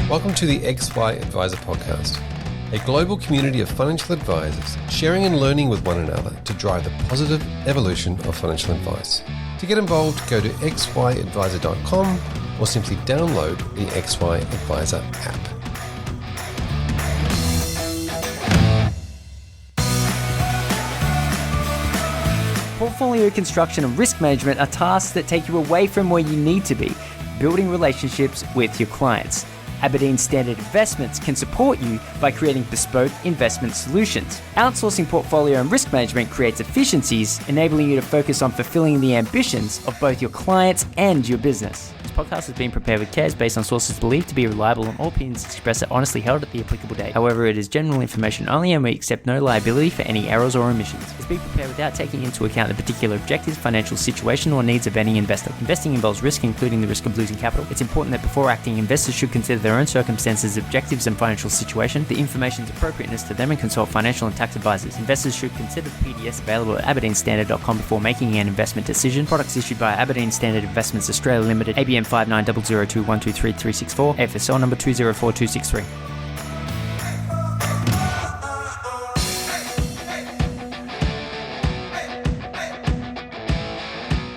Welcome to the XY Advisor Podcast, a global community of financial advisors sharing and learning with one another to drive the positive evolution of financial advice. To get involved, go to xyadvisor.com or simply download the XY Advisor app. Portfolio construction and risk management are tasks that take you away from where you need to be, building relationships with your clients. Aberdeen Standard Investments can support you by creating bespoke investment solutions. Outsourcing portfolio and risk management creates efficiencies, enabling you to focus on fulfilling the ambitions of both your clients and your business. This podcast has been prepared with care based on sources believed to be reliable, and all opinions expressed are honestly held at the applicable date. However, it is general information only, and we accept no liability for any errors or omissions. It's been prepared without taking into account the particular objectives, financial situation, or needs of any investor. Investing involves risk, including the risk of losing capital. It's important that before acting, investors should consider their own circumstances, objectives, and financial situation, the information's appropriateness to them, and consult financial and tax advisors. Investors should consider the PDS available at aberdeenstandard.com before making an investment decision. Products issued by Aberdeen Standard Investments Australia Limited, ABN 5900212334, AFSL number 204263.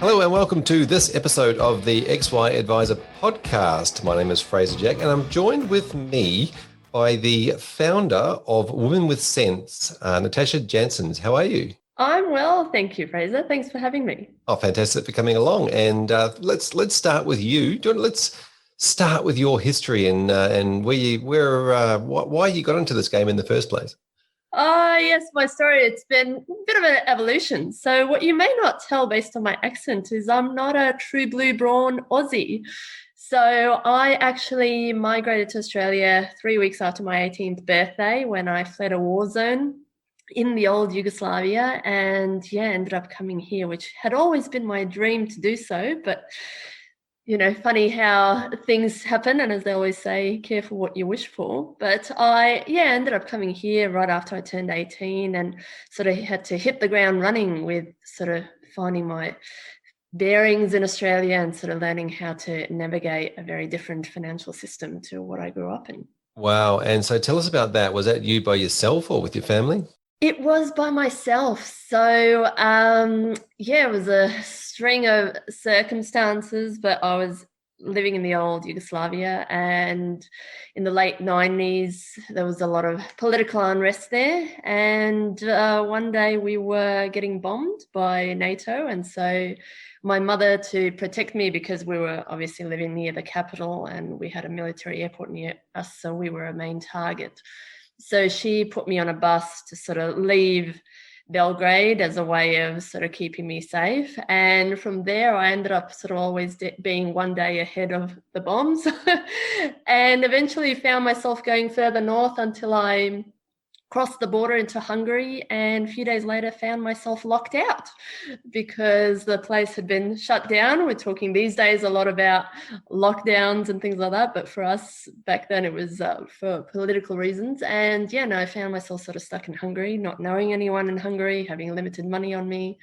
Hello and welcome to this episode of the XY Advisor Podcast. My name is Fraser Jack and I'm joined with me by the founder of Women with Sense, Natasha Janssens. How are you? I'm well, thank you, Fraser. Thanks for having me. Oh, fantastic for coming along. And let's start with you. Let's start with your history and why you got into this game in the first place. Yes, my story, it's been a bit of an evolution. So what you may not tell based on my accent is I'm not a true blue-brawn Aussie. So I actually migrated to Australia 3 weeks after my 18th birthday when I fled a war zone in the old Yugoslavia, and ended up coming here, which had always been my dream to do so. But funny how things happen, and as they always say, careful what you wish for. But I ended up coming here right after I turned 18 and sort of had to hit the ground running with sort of finding my bearings in Australia and sort of learning how to navigate a very different financial system to what I grew up in. Wow. And so tell us about that. Was that you by yourself or with your family? It was by myself. So, it was a string of circumstances, but I was living in the old Yugoslavia, and in the late 90s, there was a lot of political unrest there. And one day we were getting bombed by NATO. And so my mother, to protect me, because we were obviously living near the capital and we had a military airport near us, so we were a main target. So she put me on a bus to sort of leave Belgrade as a way of sort of keeping me safe. And from there, I ended up sort of always being one day ahead of the bombs and eventually found myself going further north until I crossed the border into Hungary, and a few days later found myself locked out because the place had been shut down. We're talking these days a lot about lockdowns and things like that, but for us back then it was for political reasons. And I found myself sort of stuck in Hungary, not knowing anyone in Hungary, having limited money on me,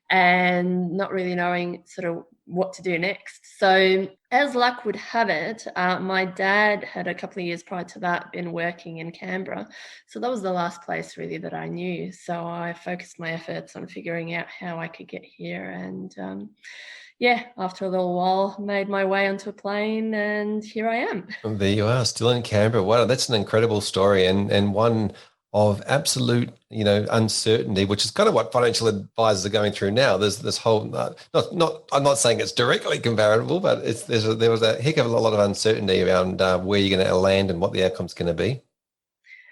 and not really knowing sort of what to do next. So as luck would have it, my dad had a couple of years prior to that been working in Canberra. So that was the last place really that I knew. So I focused my efforts on figuring out how I could get here. And after a little while, made my way onto a plane, and here I am. Well, there you are, still in Canberra. Wow, that's an incredible story and one of absolute, uncertainty, which is kind of what financial advisors are going through now. There's this whole, I'm not saying it's directly comparable, but there was a heck of a lot of uncertainty around where you're going to land and what the outcome's going to be.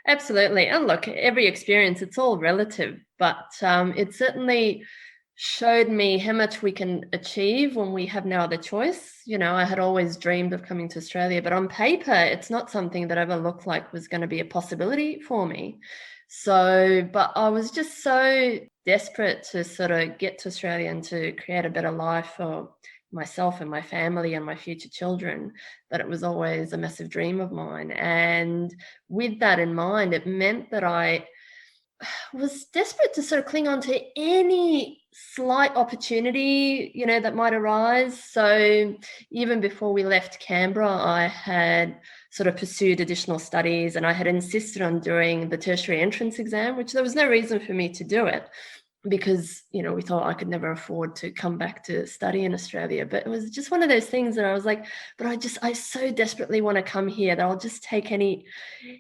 Absolutely. And look, every experience, it's all relative, but it certainly showed me how much we can achieve when we have no other choice. I had always dreamed of coming to Australia, but on paper, it's not something that ever looked like was going to be a possibility for me. So, but I was just so desperate to sort of get to Australia and to create a better life for myself and my family and my future children, that it was always a massive dream of mine. And with that in mind, it meant that I was desperate to sort of cling on to any slight opportunity, that might arise. So even before we left Canberra, I had sort of pursued additional studies, and I had insisted on doing the tertiary entrance exam, which there was no reason for me to do it, because, we thought I could never afford to come back to study in Australia. But it was just one of those things that I was like, but I so desperately want to come here that I'll just take any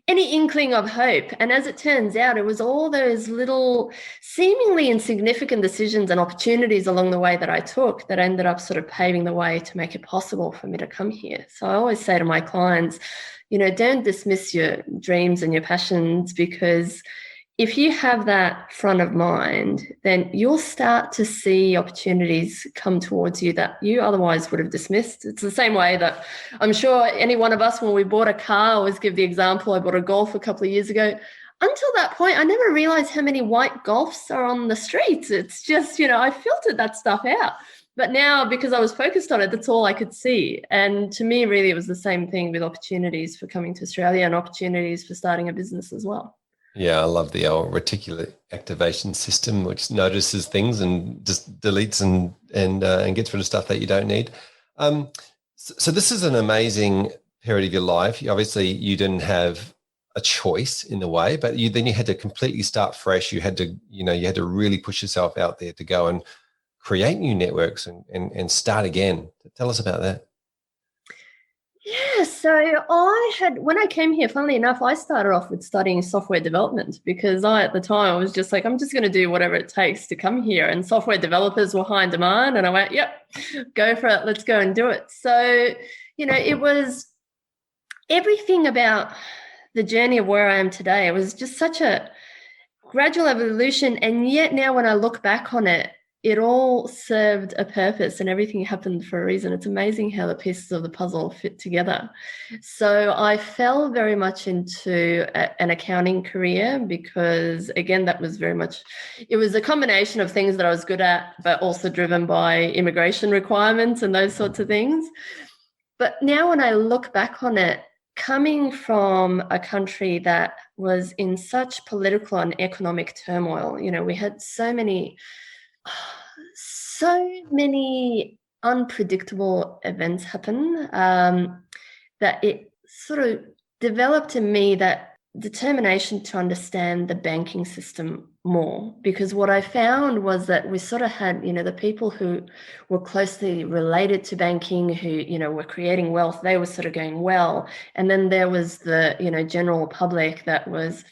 inkling of hope. And as it turns out, it was all those little seemingly insignificant decisions and opportunities along the way that I took that ended up sort of paving the way to make it possible for me to come here. So I always say to my clients, don't dismiss your dreams and your passions, because if you have that front of mind, then you'll start to see opportunities come towards you that you otherwise would have dismissed. It's the same way that I'm sure any one of us, when we bought a car, I always give the example, I bought a Golf a couple of years ago. Until that point, I never realized how many white Golfs are on the streets. It's just, I filtered that stuff out. But now, because I was focused on it, that's all I could see. And to me, really, it was the same thing with opportunities for coming to Australia and opportunities for starting a business as well. Yeah, I love the old reticular activation system, which notices things and just deletes and gets rid of stuff that you don't need. So this is an amazing period of your life. Obviously, you didn't have a choice in a way, but you had to completely start fresh. You had to, you had to really push yourself out there to go and create new networks and start again. Tell us about that. Yeah, so when I came here, funnily enough, I started off with studying software development, because at the time, I was just like, I'm just going to do whatever it takes to come here. And software developers were high in demand. And I went, yep, go for it. Let's go and do it. So, it was everything about the journey of where I am today. It was just such a gradual evolution. And yet now when I look back on it, it all served a purpose and everything happened for a reason. It's amazing how the pieces of the puzzle fit together. So I fell very much into an accounting career because, again, that was very much, it was a combination of things that I was good at, but also driven by immigration requirements and those sorts of things. But now when I look back on it, coming from a country that was in such political and economic turmoil, we had so many unpredictable events happen that it sort of developed in me that determination to understand the banking system more. Because what I found was that we sort of had, the people who were closely related to banking, who, were creating wealth, they were sort of going well. And then there was the, general public that was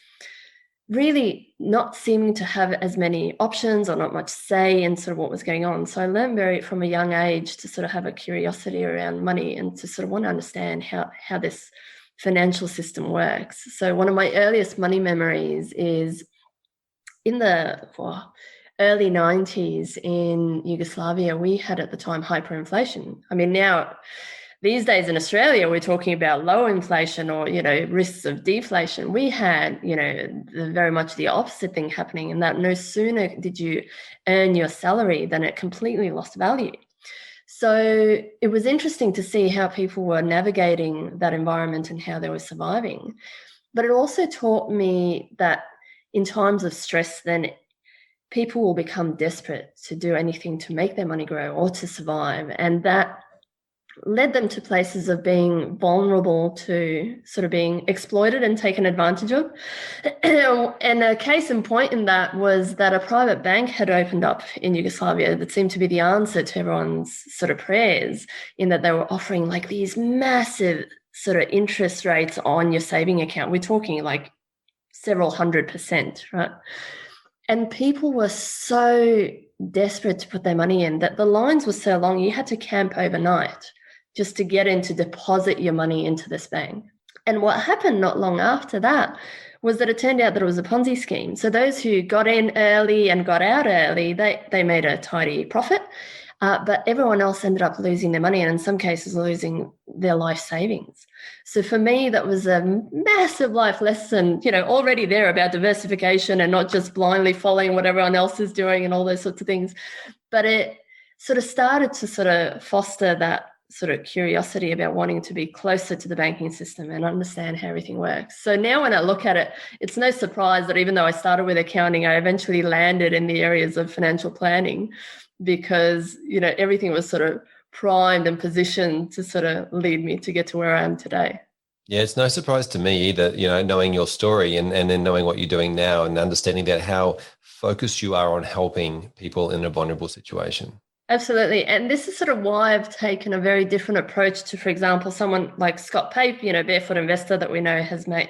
really not seeming to have as many options or not much say in sort of what was going on. So I learned from a young age to sort of have a curiosity around money and to sort of want to understand how this financial system works. So one of my earliest money memories is in the early 90s in Yugoslavia. We had at the time hyperinflation. I mean, now these days in Australia, we're talking about low inflation or, risks of deflation. We had, very much the opposite thing happening, in that no sooner did you earn your salary than it completely lost value. So it was interesting to see how people were navigating that environment and how they were surviving. But it also taught me that in times of stress, then people will become desperate to do anything to make their money grow or to survive. And that led them to places of being vulnerable to sort of being exploited and taken advantage of. And a case in point in that was that a private bank had opened up in Yugoslavia that seemed to be the answer to everyone's sort of prayers, in that they were offering like these massive sort of interest rates on your saving account. We're talking like several 100%, right? And people were so desperate to put their money in that the lines were so long, you had to camp overnight just to get in to deposit your money into this bank. And what happened not long after that was that it turned out that it was a Ponzi scheme. So those who got in early and got out early, they made a tidy profit, but everyone else ended up losing their money and in some cases losing their life savings. So for me, that was a massive life lesson, already there about diversification and not just blindly following what everyone else is doing and all those sorts of things. But it sort of started to sort of foster that sort of curiosity about wanting to be closer to the banking system and understand how everything works. So now when I look at it, it's no surprise that even though I started with accounting, I eventually landed in the areas of financial planning because, everything was sort of primed and positioned to sort of lead me to get to where I am today. Yeah, it's no surprise to me either, knowing your story and then knowing what you're doing now and understanding that how focused you are on helping people in a vulnerable situation. Absolutely. And this is sort of why I've taken a very different approach to, for example, someone like Scott Pape, Barefoot Investor that we know has made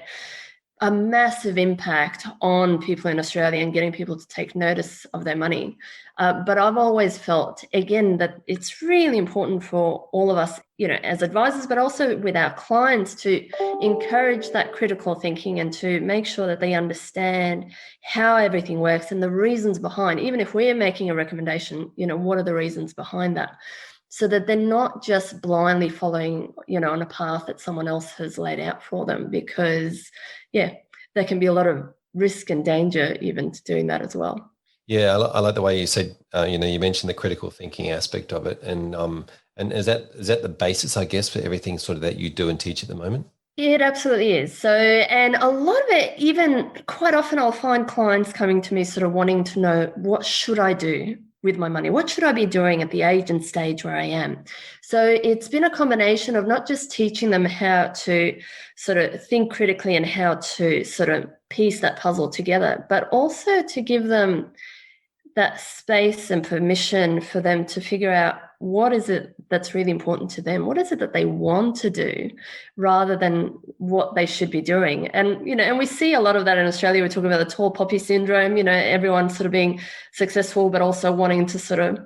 a massive impact on people in Australia and getting people to take notice of their money. But I've always felt, again, that it's really important for all of us, as advisors, but also with our clients to encourage that critical thinking and to make sure that they understand how everything works and the reasons behind, even if we're making a recommendation, what are the reasons behind that? So that they're not just blindly following, on a path that someone else has laid out for them, because, there can be a lot of risk and danger even to doing that as well. Yeah, I like the way you said, you mentioned the critical thinking aspect of it, and is that the basis, I guess, for everything sort of that you do and teach at the moment? It absolutely is. So, and a lot of it, even quite often, I'll find clients coming to me sort of wanting to know, what should I do with my money? What should I be doing at the age and stage where I am? So it's been a combination of not just teaching them how to sort of think critically and how to sort of piece that puzzle together, but also to give them that space and permission for them to figure out what is it that's really important to them, what is it that they want to do, rather than what they should be doing. And and we see a lot of that in Australia. We're talking about the tall poppy syndrome, everyone sort of being successful but also wanting to sort of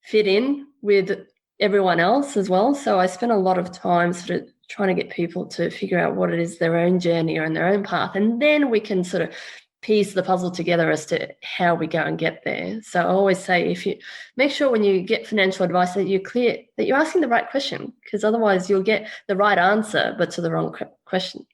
fit in with everyone else as well. So I spend a lot of time sort of trying to get people to figure out what it is, their own journey or in their own path, and then we can sort of piece the puzzle together as to how we go and get there. So I always say, if you make sure when you get financial advice that you're clear that you're asking the right question, because otherwise you'll get the right answer but to the wrong question.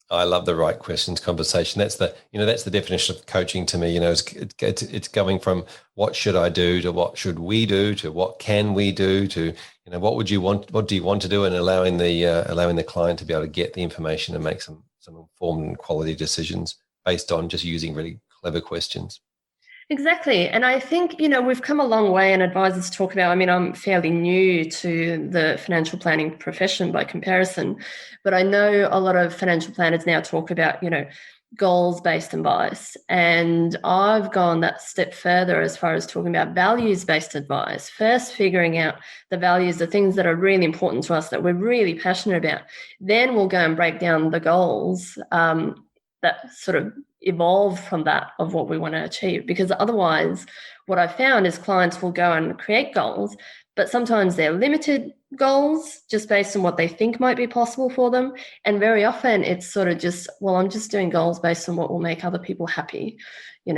I love the right questions conversation. That's the definition of coaching to me. It's going from what should I do to what should we do to what can we do to what do you want to do, and allowing the client to be able to get the information and make some informed and quality decisions based on just using really clever questions. Exactly. And I think, we've come a long way, and advisors talk about, I'm fairly new to the financial planning profession by comparison, but I know a lot of financial planners now talk about, goals-based advice. And I've gone that step further as far as talking about values-based advice. First, figuring out the values, the things that are really important to us, that we're really passionate about. Then we'll go and break down the goals that sort of evolve from that of what we want to achieve. Because otherwise, what I found is clients will go and create goals, but sometimes they're limited goals just based on what they think might be possible for them. And very often it's sort of just, well, I'm just doing goals based on what will make other people happy,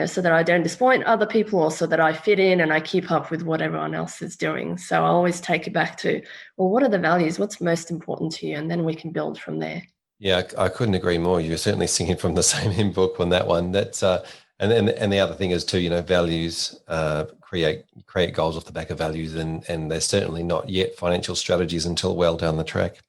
so that I don't disappoint other people, or so that I fit in and I keep up with what everyone else is doing. So I always take it back to, well, what are the values? What's most important to you? And then we can build from there. Yeah, I couldn't agree more. You're certainly singing from the same hymn book on that one. That's and the other thing is too, values create goals off the back of values, and they're certainly not yet financial strategies until well down the track.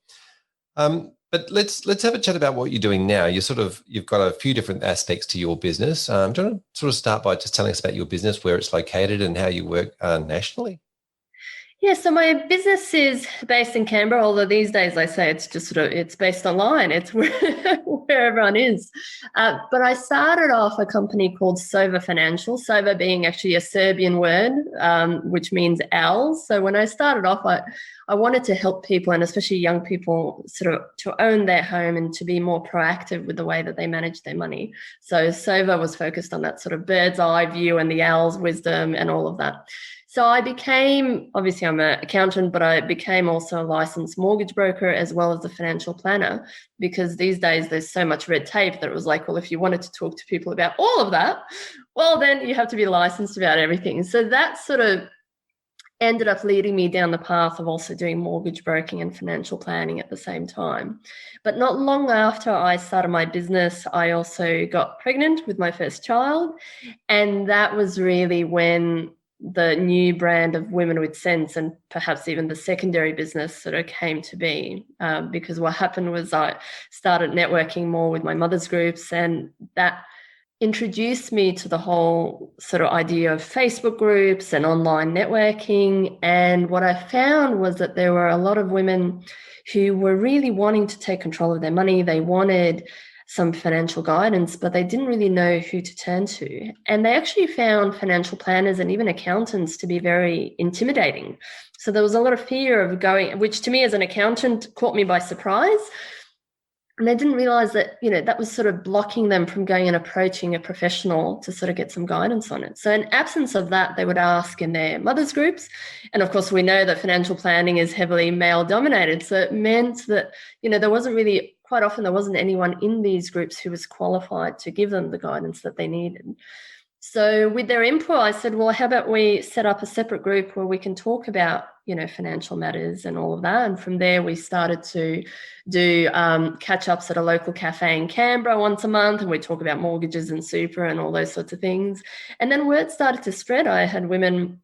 But let's have a chat about what you're doing now. You've got a few different aspects to your business. Do you want to sort of start by just telling us about your business, where it's located, and how you work nationally? Yeah, so my business is based in Canberra, although these days I say it's just it's based online. It's where everyone is. But I started off a company called Sova Financial, Sova being actually a Serbian word, which means owls. So when I started off, I wanted to help people, and especially young people, sort of to own their home and to be more proactive with the way that they manage their money. So Sova was focused on that sort of bird's eye view and the owl's wisdom and all of that. So I became, obviously I'm an accountant, but I became also a licensed mortgage broker as well as a financial planner, because these days there's so much red tape that it was like, well, if you wanted to talk to people about all of that, well, then you have to be licensed about everything. So that sort of ended up leading me down the path of also doing mortgage broking and financial planning at the same time. But not long after I started my business, I also got pregnant with my first child. And that was really when the new brand of Women with Sense, and perhaps even the secondary business, sort of came to be, because what happened was I started networking more with my mother's groups, and that introduced me to the whole sort of idea of Facebook groups and online networking. And what I found was that there were a lot of women who were really wanting to take control of their money. They wanted some financial guidance, but they didn't really know who to turn to. And they actually found financial planners and even accountants to be very intimidating. So there was a lot of fear of going, which to me as an accountant caught me by surprise. And they didn't realize that, that was sort of blocking them from going and approaching a professional to sort of get some guidance on it. So in absence of that, they would ask in their mothers' groups. And of course, we know that financial planning is heavily male dominated. So it meant that, there wasn't really, quite often there wasn't anyone in these groups who was qualified to give them the guidance that they needed. So with their input, I said, well, how about we set up a separate group where we can talk about, financial matters and all of that. And from there, we started to do catch-ups at a local cafe in Canberra once a month, and we talk about mortgages and super and all those sorts of things. And then word started to spread. I had women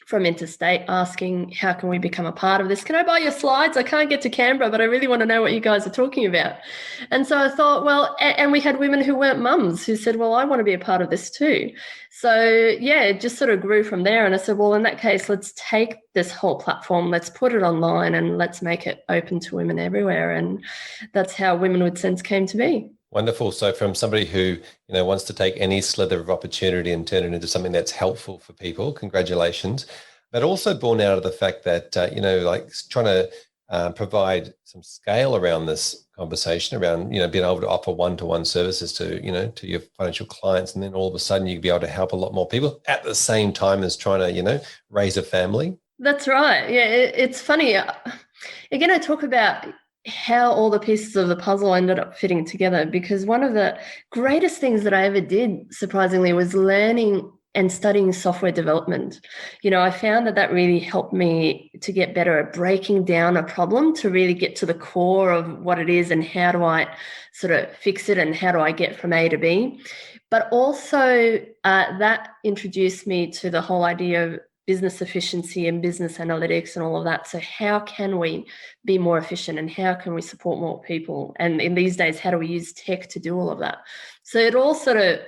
from interstate asking, how can we become a part of this? Can I buy your slides? I can't get to Canberra, but I really want to know what you guys are talking about. And so I thought, well, and we had women who weren't mums who said, well, I want to be a part of this too. So yeah, it just sort of grew from there. And I said, well, in that case, let's take this whole platform, let's put it online and let's make it open to women everywhere. And that's how Women with Sense came to be. Wonderful. So from somebody who, wants to take any slither of opportunity and turn it into something that's helpful for people, congratulations. But also born out of the fact that, like trying to provide some scale around this conversation around, being able to offer one-to-one services to, to your financial clients. And then all of a sudden you'd be able to help a lot more people at the same time as trying to, raise a family. That's right. Yeah, it's funny. Again, I talk about how all the pieces of the puzzle ended up fitting together, because one of the greatest things that I ever did, surprisingly, was learning and studying software development. I found that really helped me to get better at breaking down a problem, to really get to the core of what it is and how do I sort of fix it and how do I get from A to B. But also that introduced me to the whole idea of business efficiency and business analytics and all of that. So how can we be more efficient and how can we support more people? And in these days, how do we use tech to do all of that? So it all sort of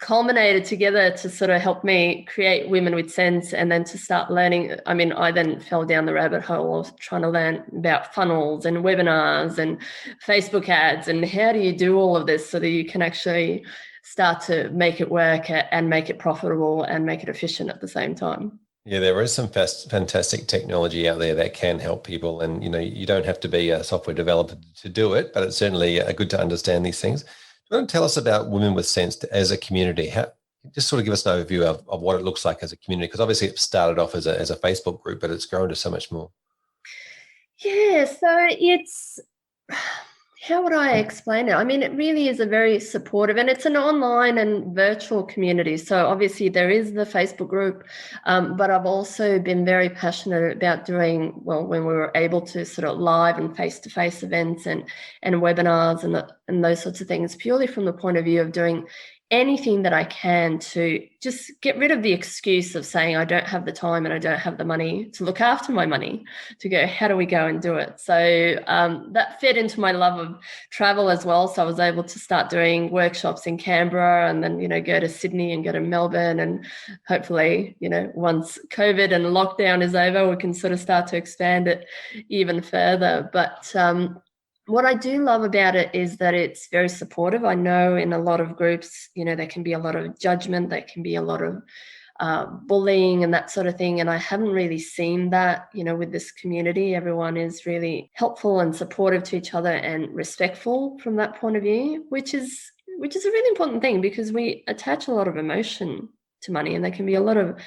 culminated together to sort of help me create Women with Sense, and then to start learning. I mean, I then fell down the rabbit hole of trying to learn about funnels and webinars and Facebook ads and how do you do all of this so that you can actually start to make it work and make it profitable and make it efficient at the same time. Yeah, there is some fantastic technology out there that can help people. And, you don't have to be a software developer to do it, but it's certainly good to understand these things. Do you want to tell us about Women with Sense as a community? Just sort of give us an overview of what it looks like as a community, because obviously it started off as a Facebook group, but it's grown to so much more. Yeah, so it's... How would I explain it? I mean, it really is a very supportive, and it's an online and virtual community. So obviously there is the Facebook group, but I've also been very passionate about doing, well, when we were able to sort of live and face-to-face events and webinars and those sorts of things, purely from the point of view of doing anything that I can to just get rid of the excuse of saying I don't have the time and I don't have the money to look after my money, to go, how do we go and do it? So that fed into my love of travel as well. So I was able to start doing workshops in Canberra and then, go to Sydney and go to Melbourne. And hopefully, once COVID and lockdown is over, we can sort of start to expand it even further. But what I do love about it is that it's very supportive. I know in a lot of groups, there can be a lot of judgment, there can be a lot of bullying and that sort of thing. And I haven't really seen that, with this community. Everyone is really helpful and supportive to each other and respectful from that point of view, which is a really important thing, because we attach a lot of emotion to money, and there can be a lot of,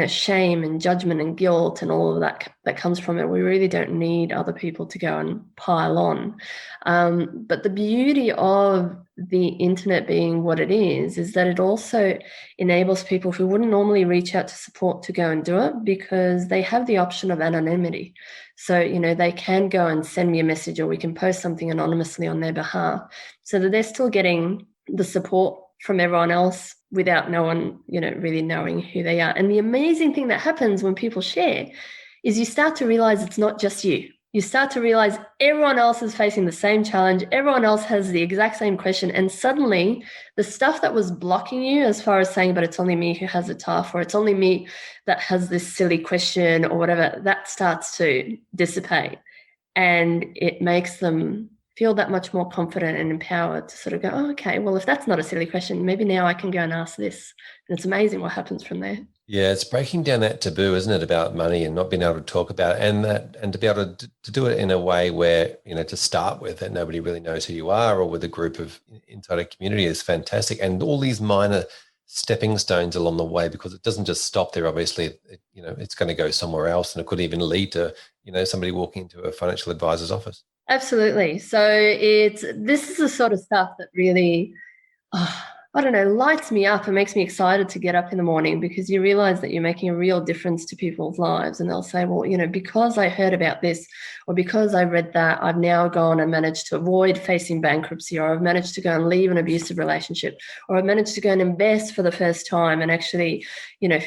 shame and judgment and guilt and all of that comes from it. We really don't need other people to go and pile on. But the beauty of the internet being what it is that it also enables people who wouldn't normally reach out to support to go and do it, because they have the option of anonymity. So, they can go and send me a message, or we can post something anonymously on their behalf, so that they're still getting the support from everyone else without no one, really knowing who they are. And the amazing thing that happens when people share is you start to realize it's not just you. you start to realize everyone else is facing the same challenge. Everyone else has the exact same question. And suddenly the stuff that was blocking you as far as saying, but it's only me who has it tough, or it's only me that has this silly question or whatever, that starts to dissipate. And it makes them feel that much more confident and empowered to sort of go, oh, okay, well, if that's not a silly question, maybe now I can go and ask this. And it's amazing what happens from there. Yeah, it's breaking down that taboo, isn't it, about money and not being able to talk about it, and to be able to do it in a way where, to start with, that nobody really knows who you are, or with a group of inside a community, is fantastic. And all these minor stepping stones along the way, because it doesn't just stop there. Obviously, it's going to go somewhere else, and it could even lead to, somebody walking into a financial advisor's office. Absolutely. So this is the sort of stuff that really, I don't know, lights me up and makes me excited to get up in the morning, because you realize that you're making a real difference to people's lives. And they'll say, well, because I heard about this, or because I read that, I've now gone and managed to avoid facing bankruptcy, or I've managed to go and leave an abusive relationship, or I've managed to go and invest for the first time and actually,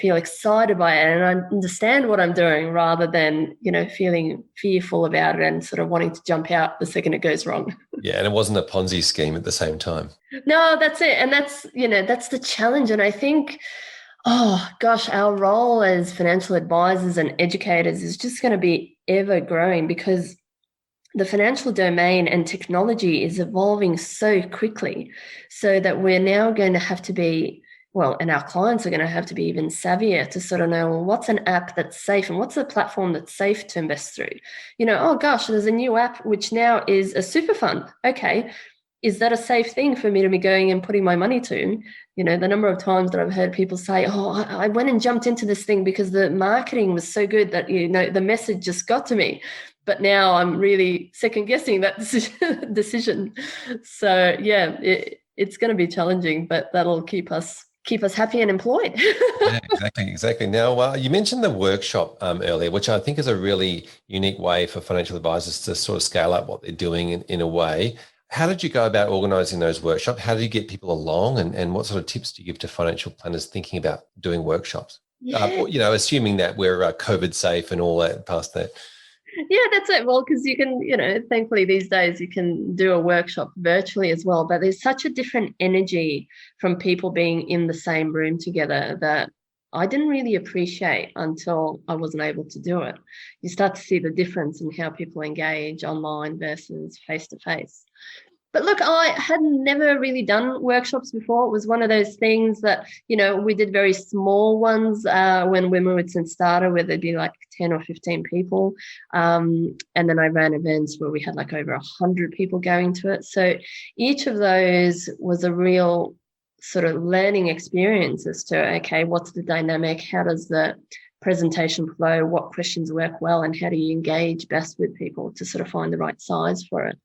feel excited by it and I understand what I'm doing, rather than, feeling fearful about it and sort of wanting to jump out the second it goes wrong. Yeah, and it wasn't a Ponzi scheme at the same time. No, that's it. And that's the challenge. And I think, oh gosh, our role as financial advisors and educators is just going to be ever growing, because the financial domain and technology is evolving so quickly, so that we're now going to have to be, and our clients are going to have to be even savvier to sort of know, well, what's an app that's safe and what's a platform that's safe to invest through? Oh gosh, there's a new app which now is a super fund. Okay, is that a safe thing for me to be going and putting my money to? The number of times that I've heard people say, oh, I went and jumped into this thing because the marketing was so good that, the message just got to me. But now I'm really second guessing that decision. So yeah, it's going to be challenging, but that'll keep us happy and employed. Yeah, exactly. Now, you mentioned the workshop earlier, which I think is a really unique way for financial advisors to sort of scale up what they're doing in a way. How did you go about organising those workshops? How do you get people along, and what sort of tips do you give to financial planners thinking about doing workshops? Yeah. Assuming that we're COVID safe and all that past that. Yeah, that's it. Well, because you can, thankfully these days you can do a workshop virtually as well, but there's such a different energy from people being in the same room together that I didn't really appreciate until I wasn't able to do it. You start to see the difference in how people engage online versus face-to-face. But look, I had never really done workshops before. It was one of those things that, we did very small ones when we were at St. Starter, where there'd be like 10 or 15 people. And then I ran events where we had like over 100 people going to it. So each of those was a real sort of learning experience as to, okay, what's the dynamic? How does the presentation flow? What questions work well? And how do you engage best with people to sort of find the right size for it?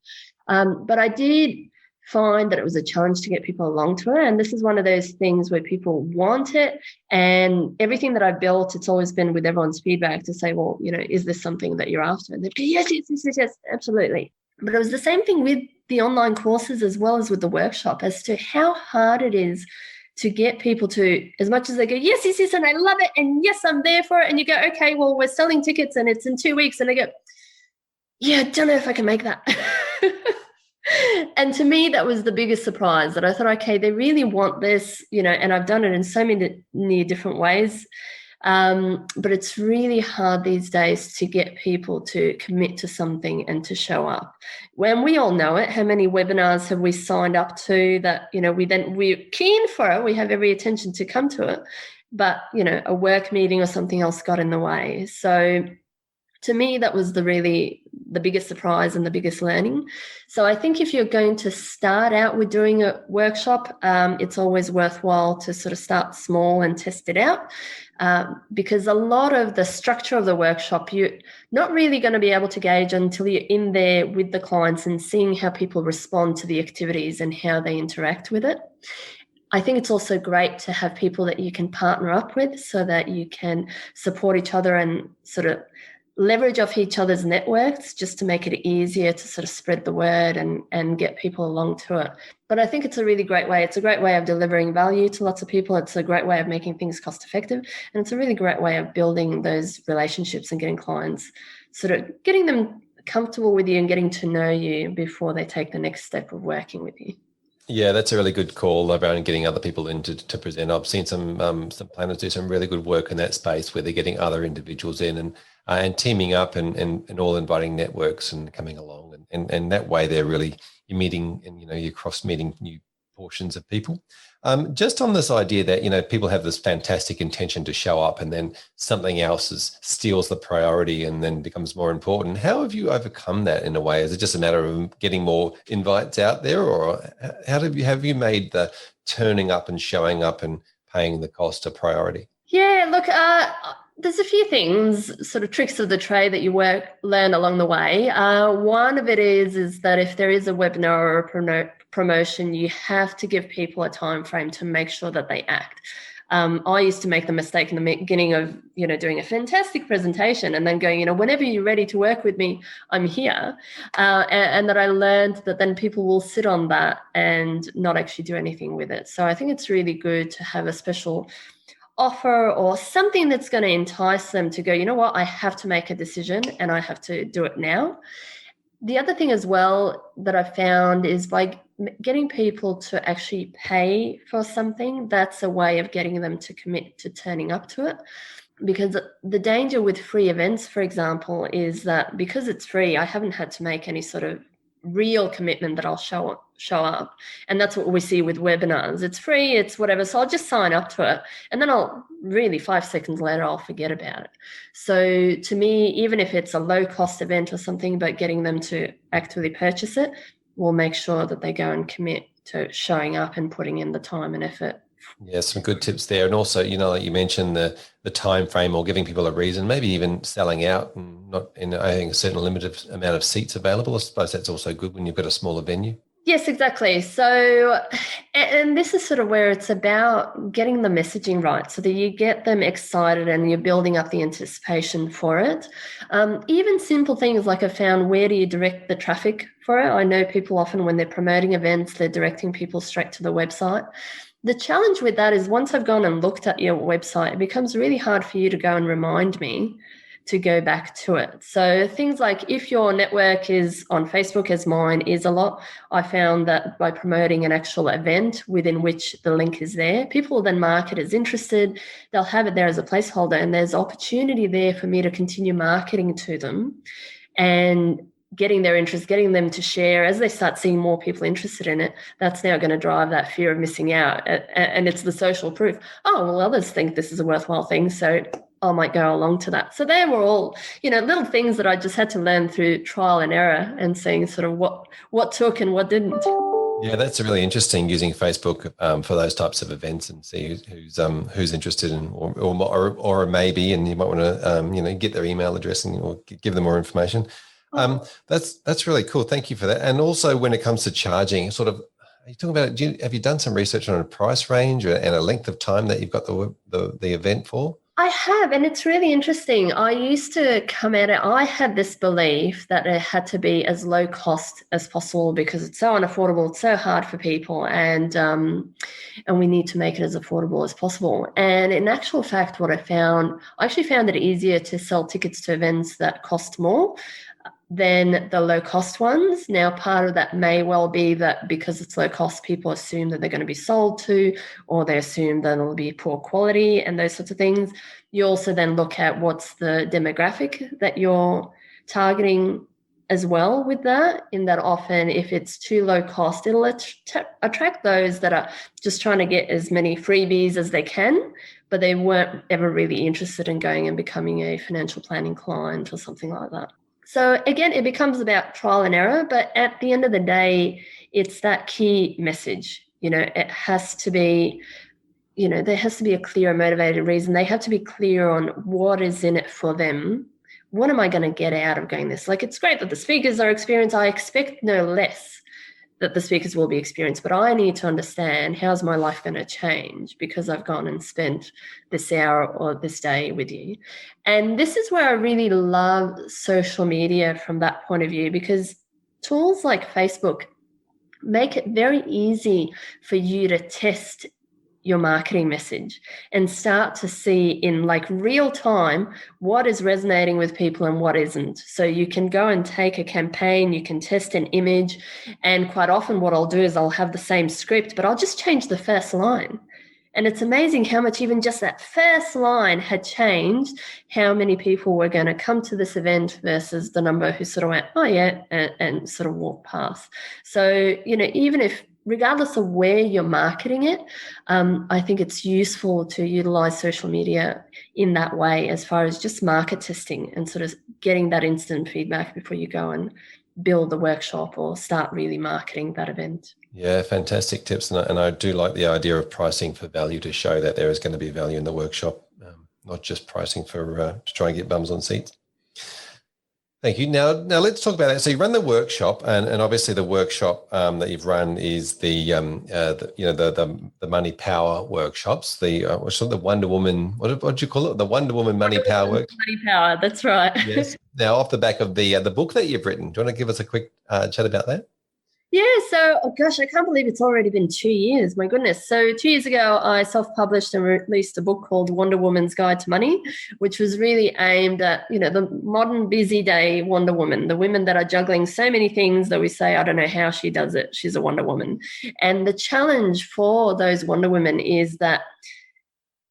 But I did find that it was a challenge to get people along to it. And this is one of those things where people want it. And everything that I've built, it's always been with everyone's feedback to say, well, is this something that you're after? And they'd go, yes, absolutely. But it was the same thing with the online courses as well as with the workshop, as to how hard it is to get people to, as much as they go, yes, and I love it, and yes, I'm there for it. And you go, okay, well, we're selling tickets and it's in 2 weeks. And they go, yeah, I don't know if I can make that. And to me, that was the biggest surprise, that I thought, okay, they really want this, and I've done it in so many different ways. But it's really hard these days to get people to commit to something and to show up. When we all know it, how many webinars have we signed up to that, we're keen for it, we have every intention to come to it, but, a work meeting or something else got in the way. So to me, that was the biggest surprise and the biggest learning. So I think if you're going to start out with doing a workshop, it's always worthwhile to sort of start small and test it out, because a lot of the structure of the workshop, you're not really going to be able to gauge until you're in there with the clients and seeing how people respond to the activities and how they interact with it. I think it's also great to have people that you can partner up with so that you can support each other and sort of leverage off each other's networks, just to make it easier to sort of spread the word and get people along to it. But I think it's a really great way. It's a great way of delivering value to lots of people. It's a great way of making things cost effective. And it's a really great way of building those relationships and getting clients, sort of getting them comfortable with you and getting to know you before they take the next step of working with you. Yeah, that's a really good call around getting other people in to present. I've seen some planners do some really good work in that space where they're getting other individuals in and teaming up and all inviting networks and coming along and that way you're meeting and you're cross meeting new portions of people. Just on this idea that people have this fantastic intention to show up and then something else steals the priority and then becomes more important. How have you overcome that in a way? Is it just a matter of getting more invites out there, or how have you made the turning up and showing up and paying the cost a priority? Yeah, look, there's a few things, sort of tricks of the trade that you learn along the way. One of it is that if there is a webinar or a promotion, you have to give people a time frame to make sure that they act. I used to make the mistake in the beginning of, doing a fantastic presentation and then going, whenever you're ready to work with me, I'm here. And that I learned that then people will sit on that and not actually do anything with it. So I think it's really good to have a special offer or something that's going to entice them to go, you know what, I have to make a decision and I have to do it now. The other thing as well that I found is by getting people to actually pay for something, that's a way of getting them to commit to turning up to it. Because the danger with free events, for example, is that because it's free, I haven't had to make any sort of real commitment that I'll show up. And that's what we see with webinars. It's free, it's whatever. So I'll just sign up to it. And then 5 seconds later, I'll forget about it. So to me, even if it's a low cost event or something, but getting them to actively purchase it, will make sure that they go and commit to showing up and putting in the time and effort. Yeah, some good tips there. And also, like you mentioned, the time frame or giving people a reason, maybe even selling out and not having a certain limited amount of seats available. I suppose that's also good when you've got a smaller venue. Yes, exactly. So, and this is sort of where it's about getting the messaging right so that you get them excited and you're building up the anticipation for it. Even simple things like I found, where do you direct the traffic for it? I know people often when they're promoting events, they're directing people straight to the website. The challenge with that is once I've gone and looked at your website, it becomes really hard for you to go and remind me to go back to it. So things like if your network is on Facebook, as mine is a lot, I found that by promoting an actual event within which the link is there, people will then mark it as interested. They'll have it there as a placeholder, and there's opportunity there for me to continue marketing to them and getting their interest, getting them to share as they start seeing more people interested in it. That's now going to drive that fear of missing out. And it's the social proof. Oh, well, others think this is a worthwhile thing, so I might go along to that. So they were all, little things that I just had to learn through trial and error and seeing sort of what took and what didn't. Yeah, that's really interesting, using Facebook for those types of events and see who's interested in or maybe, and you might want to get their email address or give them more information. That's really cool. Thank you for that. And also, when it comes to charging, sort of, are you talking about? Have you done some research on a price range and a length of time that you've got the event for? I have, and it's really interesting. I used to come at it. I had this belief that it had to be as low cost as possible because it's so unaffordable. It's so hard for people, and we need to make it as affordable as possible. And in actual fact, what I actually found it easier to sell tickets to events that cost more than the low cost ones. Now, part of that may well be that because it's low cost, people assume that they're going to be sold to, or they assume that it'll be poor quality and those sorts of things. You also then look at what's the demographic that you're targeting as well with that, in that often if it's too low cost, it'll attract those that are just trying to get as many freebies as they can, but they weren't ever really interested in going and becoming a financial planning client or something like that. So again, it becomes about trial and error, but at the end of the day, it's that key message. It has to be, there has to be a clear, motivated reason. They have to be clear on what is in it for them. What am I going to get out of going this? Like, it's great that the speakers are experienced. I expect no less that the speakers will be experienced, but I need to understand, how's my life going to change because I've gone and spent this hour or this day with you. And this is where I really love social media from that point of view, because tools like Facebook make it very easy for you to test your marketing message and start to see in like real time what is resonating with people and what isn't. So you can go and take a campaign, you can test an image, and quite often what I'll do is I'll have the same script, but I'll just change the first line. And it's amazing how much even just that first line had changed how many people were going to come to this event versus the number who sort of went, oh yeah, and sort of walked past. So, even if, regardless of where you're marketing it, I think it's useful to utilize social media in that way as far as just market testing and sort of getting that instant feedback before you go and build the workshop or start really marketing that event. Yeah, fantastic tips. And I do like the idea of pricing for value to show that there is going to be value in the workshop, not just pricing for to try and get bums on seats. Thank you. Now let's talk about that. So you run the workshop, and obviously the workshop that you've run is the money power workshops. What's the Wonder Woman? What do you call it? The Wonder Woman Money Power Workshop. Money Power. That's right. Yes. Now, off the back of the book that you've written, do you want to give us a quick chat about that? Yeah, so, oh gosh, I can't believe it's already been 2 years. My goodness. So 2 years ago, I self-published and released a book called Wonder Woman's Guide to Money, which was really aimed at, the modern busy day Wonder Woman, the women that are juggling so many things that we say, I don't know how she does it. She's a Wonder Woman. And the challenge for those Wonder Women is that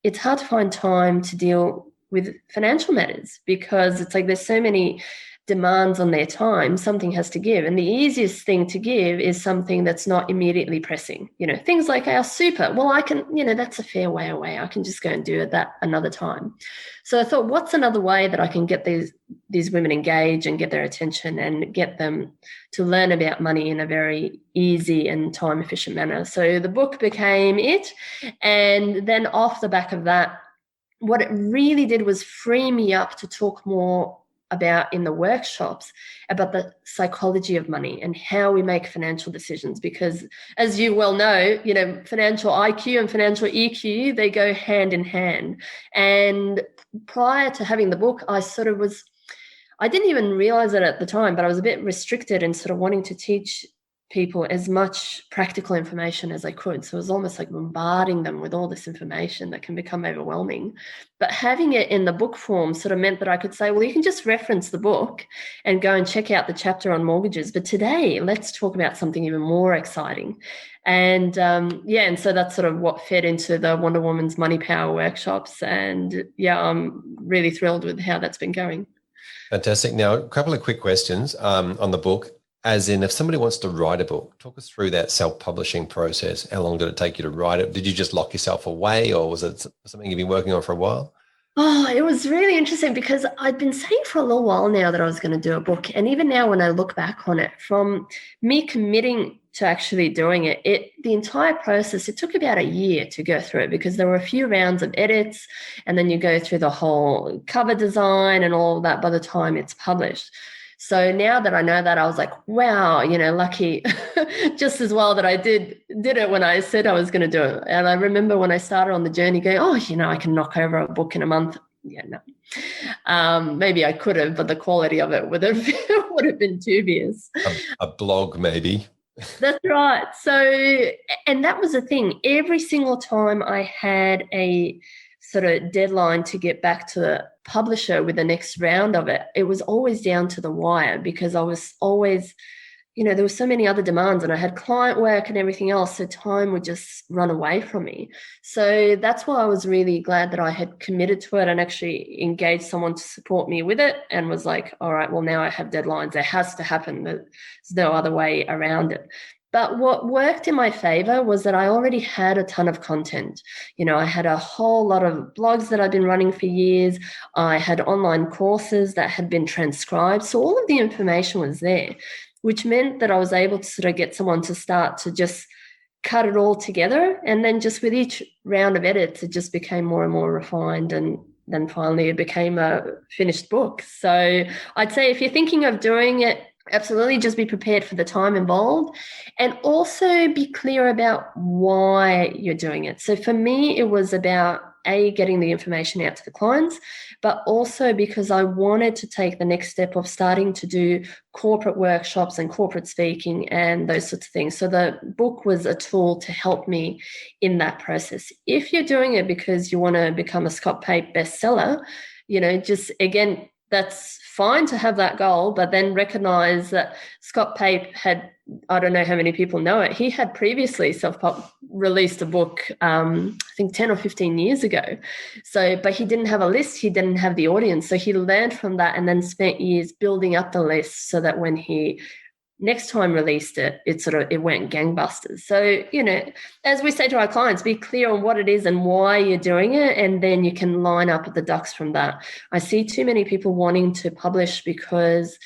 it's hard to find time to deal with financial matters because it's like there's so many demands on their time. Something has to give, and the easiest thing to give is something that's not immediately pressing, things like our super. Well, I can, that's a fair way away, I can just go and do that another time. So I thought, what's another way that I can get these women engaged and get their attention and get them to learn about money in a very easy and time efficient manner? So the book became it, and then off the back of that, what it really did was free me up to talk more about in the workshops about the psychology of money and how we make financial decisions, because as you well know, financial IQ and financial EQ, they go hand in hand. And prior to having the book, I didn't even realize it at the time, but I was a bit restricted in sort of wanting to teach people as much practical information as I could. So it was almost like bombarding them with all this information that can become overwhelming. But having it in the book form sort of meant that I could say, well, you can just reference the book and go and check out the chapter on mortgages. But today, let's talk about something even more exciting. And and so that's sort of what fed into the Wonder Woman's Money Power workshops. And I'm really thrilled with how that's been going. Fantastic. Now, a couple of quick questions on the book. As in, if somebody wants to write a book, talk us through that self-publishing process. How long did it take you to write it? Did you just lock yourself away, or was it something you've been working on for a while? Oh, it was really interesting because I'd been saying for a little while now that I was going to do a book. And even now when I look back on it, from me committing to actually doing it, the entire process, it took about a year to go through it because there were a few rounds of edits, and then you go through the whole cover design and all of that by the time it's published. So now that I know that, I was like, wow, lucky just as well that I did it when I said I was going to do it. And I remember when I started on the journey going, I can knock over a book in a month. Yeah, no. Maybe I could have, but the quality of it would have been dubious. A blog, maybe. That's right. So, and that was the thing. Every single time I had a sort of deadline to get back to the publisher with the next round of it, it was always down to the wire because I was always, there were so many other demands and I had client work and everything else, so time would just run away from me. So that's why I was really glad that I had committed to it and actually engaged someone to support me with it and was like, all right, well, now I have deadlines. It has to happen. There's no other way around it. But what worked in my favor was that I already had a ton of content. I had a whole lot of blogs that I'd been running for years. I had online courses that had been transcribed. So all of the information was there, which meant that I was able to sort of get someone to start to just cut it all together. And then just with each round of edits, it just became more and more refined. And then finally it became a finished book. So I'd say if you're thinking of doing it, absolutely just be prepared for the time involved and also be clear about why you're doing it. So for me, it was about getting the information out to the clients, but also because I wanted to take the next step of starting to do corporate workshops and corporate speaking and those sorts of things. So the book was a tool to help me in that process. If you're doing it because you want to become a Scott Pape bestseller, just again, that's fine to have that goal, but then recognize that Scott Pape had, I don't know how many people know it, he had previously released a book, I think 10 or 15 years ago. So, but he didn't have a list, he didn't have the audience. So he learned from that and then spent years building up the list so that when he next time released it, it went gangbusters. So, as we say to our clients, be clear on what it is and why you're doing it, and then you can line up the ducks from that. I see too many people wanting to publish because,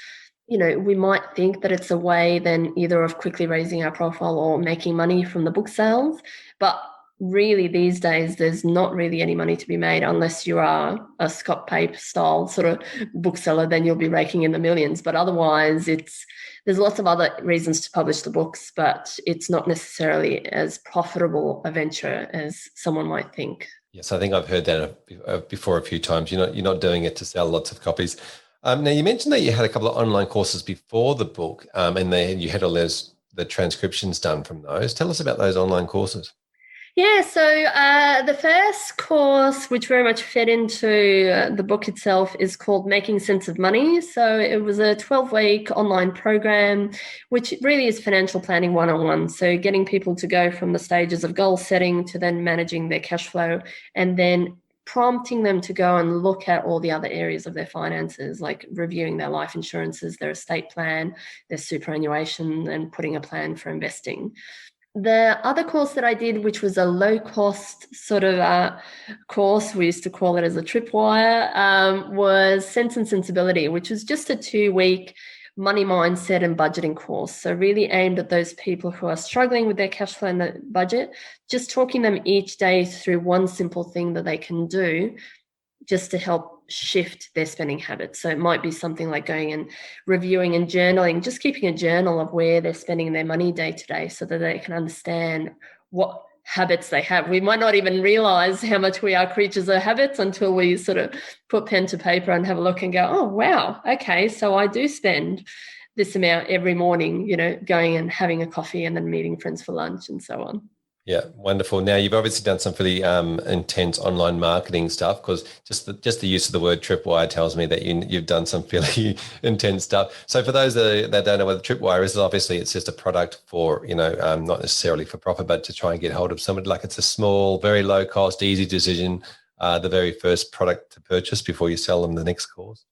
we might think that it's a way then either of quickly raising our profile or making money from the book sales. But really these days, there's not really any money to be made unless you are a Scott Pape style sort of bookseller, then you'll be raking in the millions. But otherwise, there's lots of other reasons to publish the books, but it's not necessarily as profitable a venture as someone might think. Yes, I think I've heard that before a few times. You're not doing it to sell lots of copies. Now, you mentioned that you had a couple of online courses before the book, and you had all the transcriptions done from those. Tell us about those online courses. Yeah, so the first course, which very much fed into the book itself, is called Making Sense of Money. So it was a 12-week online program, which really is financial planning 101. So getting people to go from the stages of goal setting to then managing their cash flow, and then prompting them to go and look at all the other areas of their finances, like reviewing their life insurances, their estate plan, their superannuation, and putting a plan for investing. The other course that I did, which was a low-cost sort of course, we used to call it as a tripwire, was Sense and Sensibility, which was just a 2-week money mindset and budgeting course. So really aimed at those people who are struggling with their cash flow and the budget, just talking them each day through one simple thing that they can do just to help shift their spending habits. So it might be something like going and reviewing and journaling, just keeping a journal of where they're spending their money day to day so that they can understand what habits they have. We might not even realize how much we are creatures of habits until we sort of put pen to paper and have a look and go, oh, wow, okay, so I do spend this amount every morning, going and having a coffee and then meeting friends for lunch and so on. Yeah, wonderful. Now, you've obviously done some pretty intense online marketing stuff, because just the use of the word tripwire tells me that you've done some fairly intense stuff. So for those that don't know what the tripwire is, obviously it's just a product for, not necessarily for profit, but to try and get hold of somebody. Like, it's a small, very low cost, easy decision, the very first product to purchase before you sell them the next course.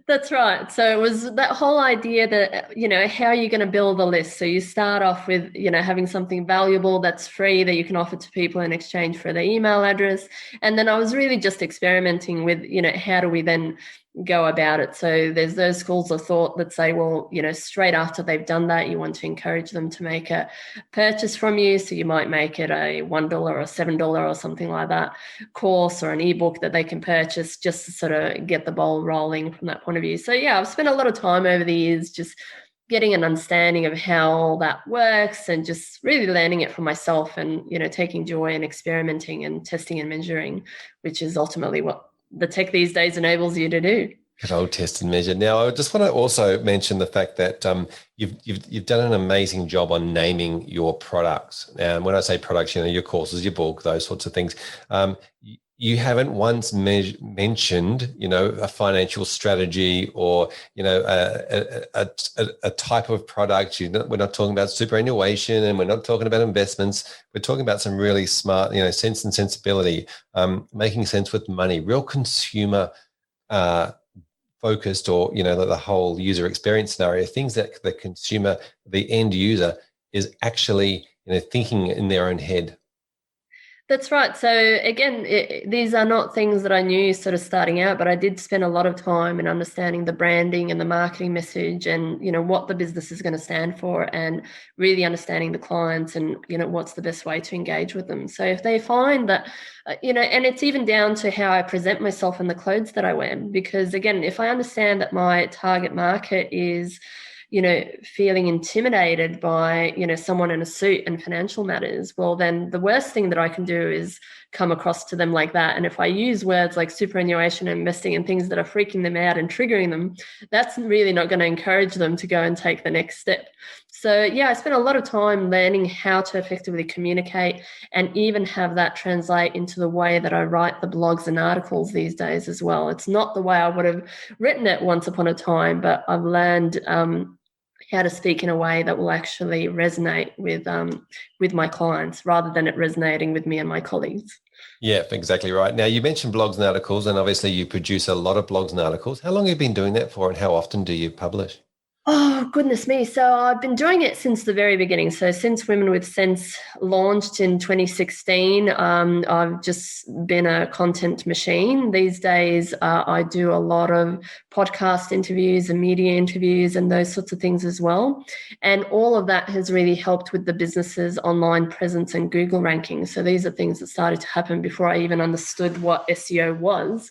That's right. So it was that whole idea that, how are you going to build a list? So you start off with, having something valuable that's free that you can offer to people in exchange for their email address. And then I was really just experimenting with, how do we then go about it? So there's those schools of thought that say, well, straight after they've done that, you want to encourage them to make a purchase from you. So you might make it a $1 or $7 or something like that course, or an ebook that they can purchase, just to sort of get the ball rolling from that point of view. So yeah, I've spent a lot of time over the years just getting an understanding of how that works and just really learning it for myself, and, taking joy in experimenting and testing and measuring, which is ultimately what the tech these days enables you to do. Good old test and measure. Now, I just want to also mention the fact that you've done an amazing job on naming your products. And when I say products, your courses, your book, those sorts of things. You haven't once mentioned, a financial strategy or, a type of product. We're not talking about superannuation, and we're not talking about investments. We're talking about some really smart, sense and sensibility, making sense with money, real consumer focused, or, the whole user experience scenario, things that the consumer, the end user, is actually, thinking in their own head. That's right. So again, these are not things that I knew sort of starting out, but I did spend a lot of time in understanding the branding and the marketing message, and, what the business is going to stand for, and really understanding the clients and, what's the best way to engage with them. So if they find that, and it's even down to how I present myself and the clothes that I wear, because again, if I understand that my target market is, feeling intimidated by, someone in a suit and financial matters, well, then the worst thing that I can do is come across to them like that. And if I use words like superannuation and investing and things that are freaking them out and triggering them, that's really not going to encourage them to go and take the next step. So yeah, I spent a lot of time learning how to effectively communicate and even have that translate into the way that I write the blogs and articles these days as well. It's not the way I would have written it once upon a time, but I've learned how to speak in a way that will actually resonate with my clients rather than it resonating with me and my colleagues. Yeah, exactly right. Now, you mentioned blogs and articles, and obviously you produce a lot of blogs and articles. How long have you been doing that for, and how often do you publish? Oh, goodness me. So I've been doing it since the very beginning. So since Women with Sense launched in 2016, I've just been a content machine. These days, I do a lot of podcast interviews and media interviews and those sorts of things as well. And all of that has really helped with the business's online presence and Google rankings. So these are things that started to happen before I even understood what SEO was.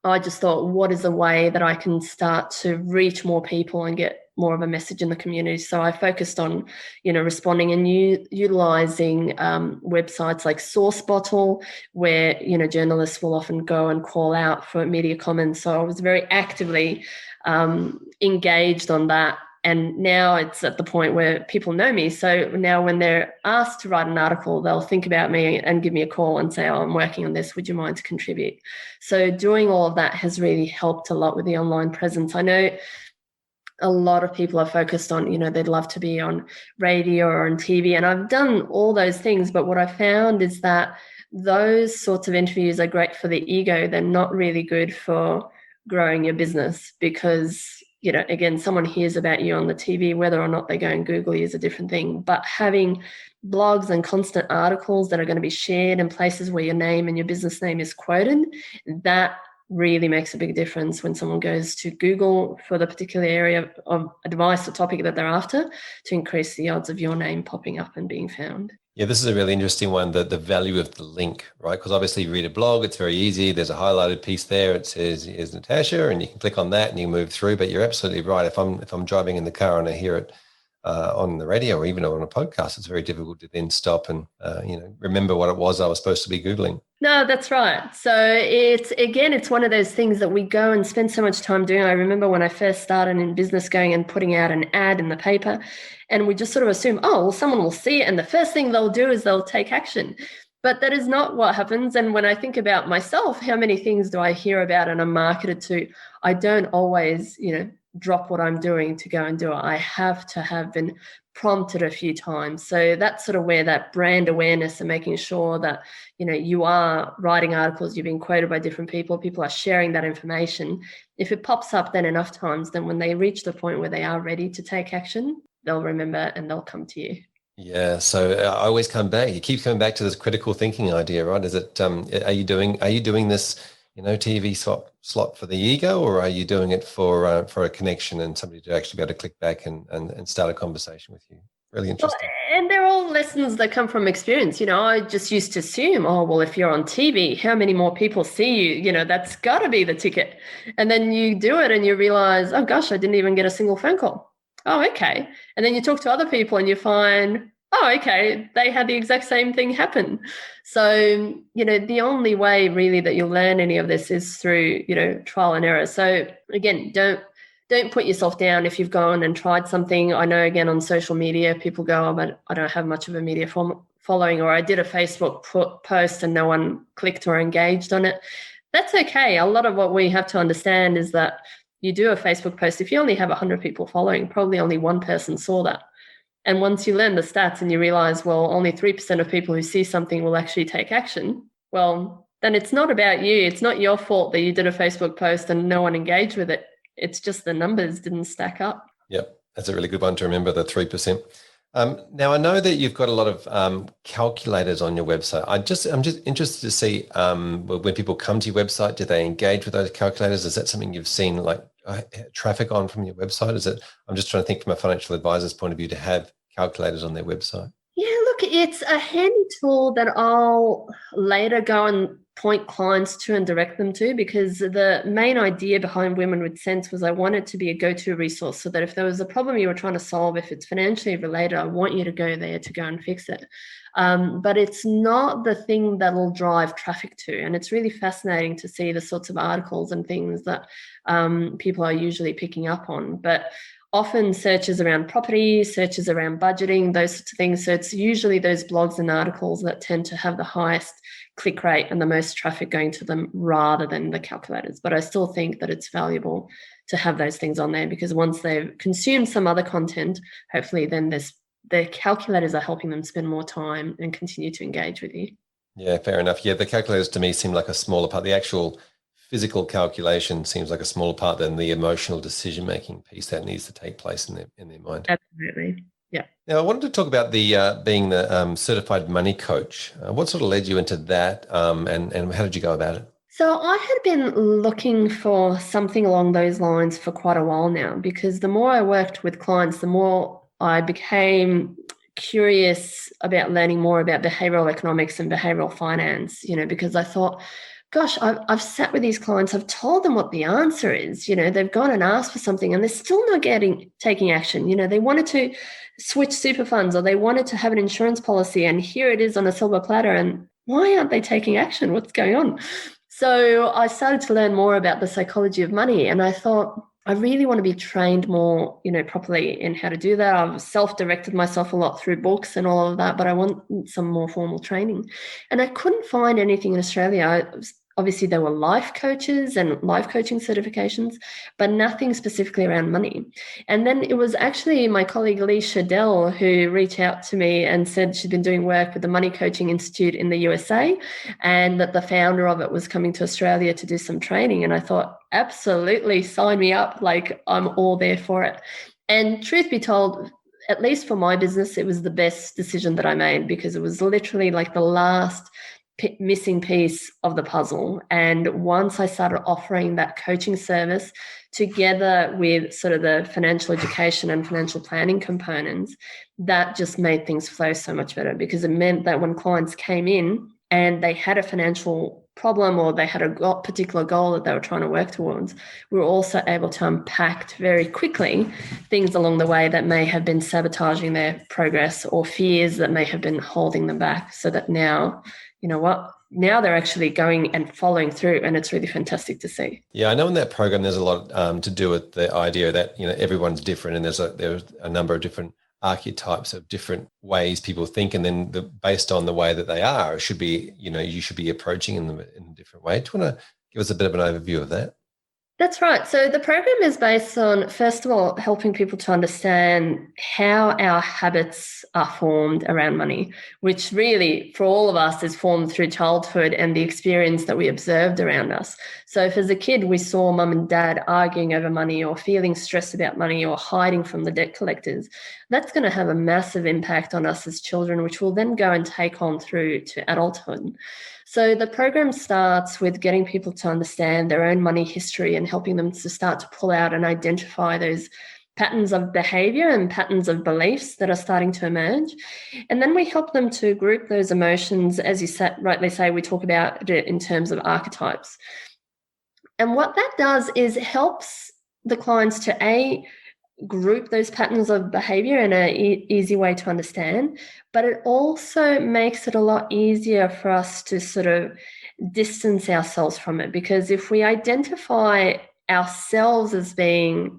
I just thought, what is a way that I can start to reach more people and get more of a message in the community? So I focused on, responding and utilizing websites like Source Bottle, where, journalists will often go and call out for media comments. So I was very actively engaged on that. And now it's at the point where people know me. So now when they're asked to write an article, they'll think about me and give me a call and say, oh, I'm working on this. Would you mind to contribute? So doing all of that has really helped a lot with the online presence. I know a lot of people are focused on, they'd love to be on radio or on TV. And I've done all those things. But what I found is that those sorts of interviews are great for the ego. They're not really good for growing your business because again, someone hears about you on the TV, whether or not they go and Google you is a different thing. But having blogs and constant articles that are going to be shared in places where your name and your business name is quoted, that really makes a big difference when someone goes to Google for the particular area of advice or topic that they're after, to increase the odds of your name popping up and being found. Yeah, this is a really interesting one, the value of the link, right? Because obviously you read a blog, it's very easy. There's a highlighted piece there. It says, here's Natasha, and you can click on that and you move through. But you're absolutely right. If I'm driving in the car and I hear it on the radio or even on a podcast, it's very difficult to then stop and, remember what it was I was supposed to be Googling. No, that's right. So it's one of those things that we go and spend so much time doing. I remember when I first started in business, going and putting out an ad in the paper, and we just sort of assume, oh, well, someone will see it, and the first thing they'll do is they'll take action. But that is not what happens. And when I think about myself, how many things do I hear about and I'm marketed to? I don't always, drop what I'm doing to go and do it. I have to have been prompted a few times. So that's sort of where that brand awareness and making sure that, you are writing articles, you've been quoted by different people are sharing that information. If it pops up then enough times, then when they reach the point where they are ready to take action, they'll remember and they'll come to you. Yeah. So I always come back. You keep coming back to this critical thinking idea, right? Is it, are you doing this, TV slot for the ego, or are you doing it for a connection and somebody to actually be able to click back and start a conversation with you? Really interesting. Well, and they're all lessons that come from experience. I just used to assume, oh, well, if you're on TV, how many more people see you? That's got to be the ticket. And then you do it and you realize, oh, gosh, I didn't even get a single phone call. Oh, okay. And then you talk to other people and you find, oh, okay, they had the exact same thing happen. So, the only way really that you'll learn any of this is through, trial and error. So again, don't put yourself down if you've gone and tried something. I know, again, on social media, people go, oh, but I don't have much of a media following, or I did a Facebook post and no one clicked or engaged on it. That's okay. A lot of what we have to understand is that you do a Facebook post, if you only have 100 people following, probably only one person saw that. And once you learn the stats and you realize, well, only 3% of people who see something will actually take action, well, then it's not about you. It's not your fault that you did a Facebook post and no one engaged with it. It's just the numbers didn't stack up. Yep. That's a really good one to remember, the 3%. Now, I know that you've got a lot of calculators on your website. I'm just interested to see when people come to your website, do they engage with those calculators? Is that something you've seen like traffic on from your website? Is it? I'm just trying to think from a financial advisor's point of view to have calculators on their website. Yeah, look, it's a handy tool that I'll later go and point clients to and direct them to, because the main idea behind Women with Sense was I wanted to be a go-to resource, so that if there was a problem you were trying to solve, if it's financially related, I want you to go there to go and fix it. But it's not the thing that'll drive traffic to. And it's really fascinating to see the sorts of articles and things that people are usually picking up on. But often searches around property, searches around budgeting, those sorts of things. So it's usually those blogs and articles that tend to have the highest click rate and the most traffic going to them, rather than the calculators. But I still think that it's valuable to have those things on there, because once they've consumed some other content, hopefully then the calculators are helping them spend more time and continue to engage with you. Yeah, fair enough. Yeah, the calculators to me seem like a smaller part. The actual physical calculation seems like a smaller part than the emotional decision-making piece that needs to take place in their mind. Absolutely. Yeah. Now, I wanted to talk about the being the certified money coach. What sort of led you into that, and how did you go about it? So I had been looking for something along those lines for quite a while now, because the more I worked with clients, the more I became curious about learning more about behavioral economics and behavioral finance, because I thought, gosh, I've sat with these clients, I've told them what the answer is, they've gone and asked for something and they're still not taking action. They wanted to switch super funds, or they wanted to have an insurance policy, and here it is on a silver platter, and why aren't they taking action? What's going on? So I started to learn more about the psychology of money, and I thought, I really want to be trained more, properly in how to do that. I've self-directed myself a lot through books and all of that, but I want some more formal training. And I couldn't find anything in Australia. Obviously, there were life coaches and life coaching certifications, but nothing specifically around money. And then it was actually my colleague Lee Shadell who reached out to me and said she'd been doing work with the Money Coaching Institute in the USA, and that the founder of it was coming to Australia to do some training. And I thought, absolutely, sign me up. Like, I'm all there for it. And truth be told, at least for my business, it was the best decision that I made, because it was literally like the last missing piece of the puzzle. And once I started offering that coaching service together with sort of the financial education and financial planning components, that just made things flow so much better, because it meant that when clients came in and they had a financial problem, or they had a particular goal that they were trying to work towards, we were also able to unpack very quickly things along the way that may have been sabotaging their progress, or fears that may have been holding them back, so that now, now they're actually going and following through, and it's really fantastic to see. Yeah, I know in that program there's a lot to do with the idea that everyone's different, and there's a number of different archetypes of different ways people think, and then based on the way that they are, it should be you should be approaching them in a different way. Do you want to give us a bit of an overview of that? That's right. So the program is based on, first of all, helping people to understand how our habits are formed around money, which really for all of us is formed through childhood and the experience that we observed around us. So if as a kid we saw mum and dad arguing over money, or feeling stressed about money, or hiding from the debt collectors, that's going to have a massive impact on us as children, which will then go and take on through to adulthood. So the program starts with getting people to understand their own money history and helping them to start to pull out and identify those patterns of behavior and patterns of beliefs that are starting to emerge. And then we help them to group those emotions. As you rightly say, we talk about it in terms of archetypes. And what that does is helps the clients to group those patterns of behavior in an easy way to understand, but it also makes it a lot easier for us to sort of distance ourselves from it, because if we identify ourselves as being,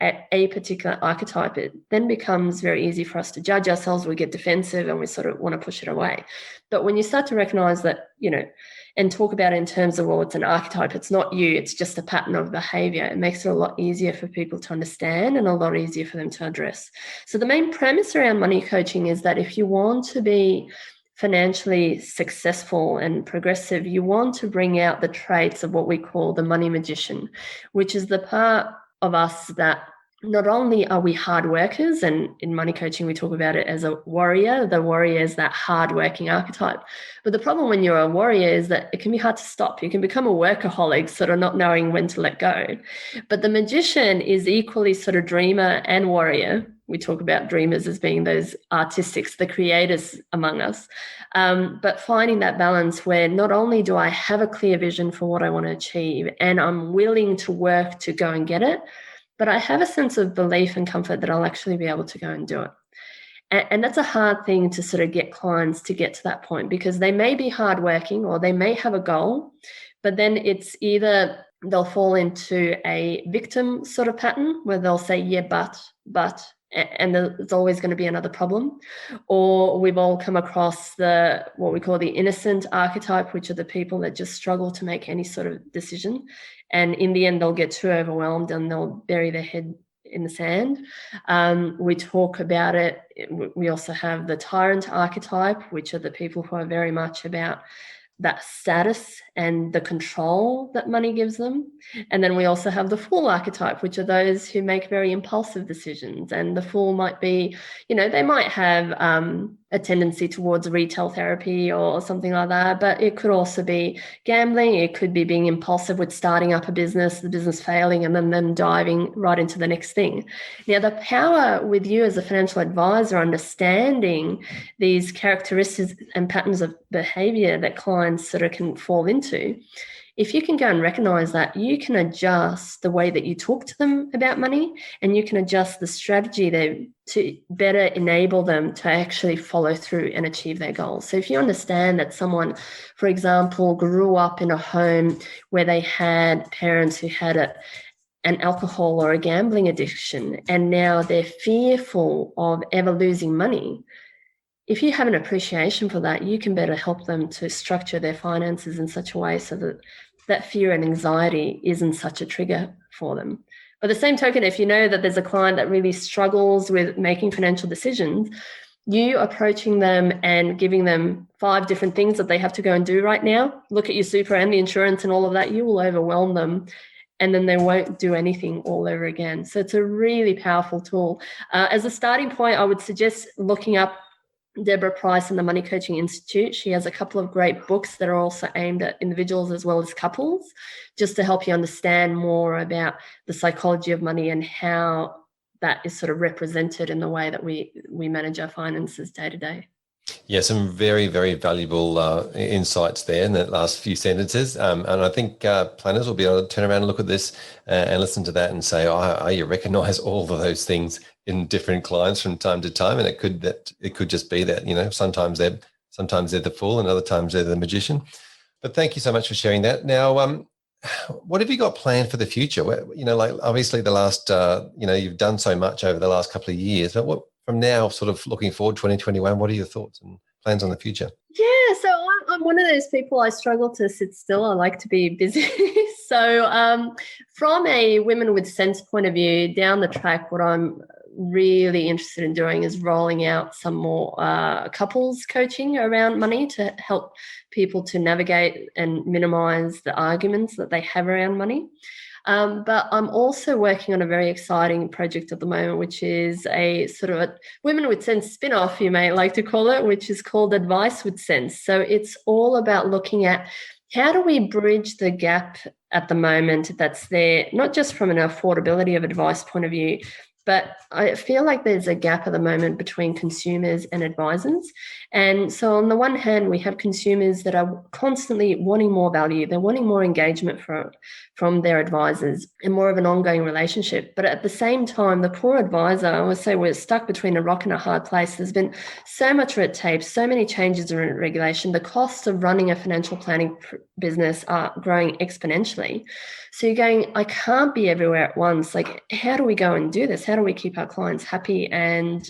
at a particular archetype, it then becomes very easy for us to judge ourselves. We get defensive and we sort of want to push it away. But when you start to recognize that, and talk about it in terms of, well, it's an archetype, it's not you, it's just a pattern of behavior, it makes it a lot easier for people to understand and a lot easier for them to address. So the main premise around money coaching is that if you want to be financially successful and progressive, you want to bring out the traits of what we call the money magician, which is the part of us that not only are we hard workers, and in money coaching we talk about it as a warrior. The warrior is that hard-working archetype. But the problem when you're a warrior is that it can be hard to stop. You can become a workaholic, sort of not knowing when to let go. But the magician is equally sort of dreamer and warrior, we talk about dreamers as being those artistics, the creators among us. But finding that balance where not only do I have a clear vision for what I want to achieve and I'm willing to work to go and get it, but I have a sense of belief and comfort that I'll actually be able to go and do it. And that's a hard thing to sort of get clients to get to that point, because they may be hardworking or they may have a goal, but then it's either they'll fall into a victim sort of pattern where they'll say, yeah, but, and there's always going to be another problem. Or we've all come across what we call the innocent archetype, which are the people that just struggle to make any sort of decision. And in the end, they'll get too overwhelmed and they'll bury their head in the sand. We talk about it. We also have the tyrant archetype, which are the people who are very much about that status and the control that money gives them. And then we also have the fool archetype, which are those who make very impulsive decisions. And the fool might be, they might have a tendency towards retail therapy or something like that, but it could also be gambling. It could be being impulsive with starting up a business, the business failing, and then them diving right into the next thing. Now, the power with you as a financial advisor, understanding these characteristics and patterns of behavior that clients sort of can fall into, if you can go and recognize that, you can adjust the way that you talk to them about money, and you can adjust the strategy there to better enable them to actually follow through and achieve their goals. So if you understand that someone, for example, grew up in a home where they had parents who had an alcohol or a gambling addiction, and now they're fearful of ever losing money, if you have an appreciation for that, you can better help them to structure their finances in such a way so that that fear and anxiety isn't such a trigger for them. By the same token, if you know that there's a client that really struggles with making financial decisions, you approaching them and giving them 5 different things that they have to go and do right now, look at your super and the insurance and all of that, you will overwhelm them, and then they won't do anything all over again. So it's a really powerful tool. As a starting point, I would suggest looking up Deborah Price and the Money Coaching Institute. She has a couple of great books that are also aimed at individuals as well as couples, just to help you understand more about the psychology of money and how that is sort of represented in the way that we manage our finances day to day. Yeah, some very, very valuable insights there in the last few sentences. And I think planners will be able to turn around and look at this and listen to that and say, oh, you recognize all of those things in different clients from time to time. And it could just be that, sometimes they're the fool and other times they're the magician. But thank you so much for sharing that. Now, what have you got planned for the future? Like obviously the last, you've done so much over the last couple of years, but what, from now, sort of looking forward, 2021, what are your thoughts and plans on the future? Yeah, so I'm one of those people, I struggle to sit still. I like to be busy. So from a Women with Sense point of view, down the track, what I'm really interested in doing is rolling out some more couples coaching around money to help people to navigate and minimize the arguments that they have around money. But I'm also working on a very exciting project at the moment, which is a sort of a Women with Sense spin-off, you may like to call it, which is called Advice with Sense. So it's all about looking at how do we bridge the gap at the moment that's there, not just from an affordability of advice point of view, but I feel like there's a gap at the moment between consumers and advisors. And so on the one hand, we have consumers that are constantly wanting more value. They're wanting more engagement from their advisors and more of an ongoing relationship. But at the same time, the poor advisor, I would say we're stuck between a rock and a hard place. There's been so much red tape, so many changes in regulation. The costs of running a financial planning business are growing exponentially. So you're going, I can't be everywhere at once. Like, how do we go and do this? How do we keep our clients happy and,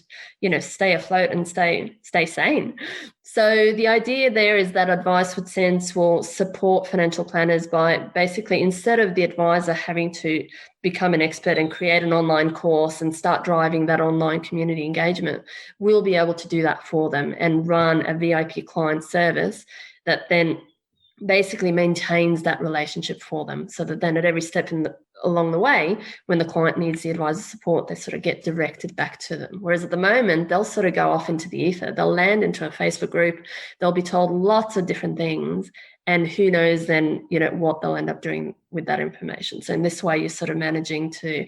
stay afloat and stay sane? So the idea there is that Advice with Sense will support financial planners by basically, instead of the advisor having to become an expert and create an online course and start driving that online community engagement, we'll be able to do that for them and run a VIP client service that then basically maintains that relationship for them, so that then at every step along the way, when the client needs the advisor support, they sort of get directed back to them. Whereas at the moment, they'll sort of go off into the ether. They'll land into a Facebook group. They'll be told lots of different things. And who knows then, what they'll end up doing with that information. So in this way, you're sort of managing to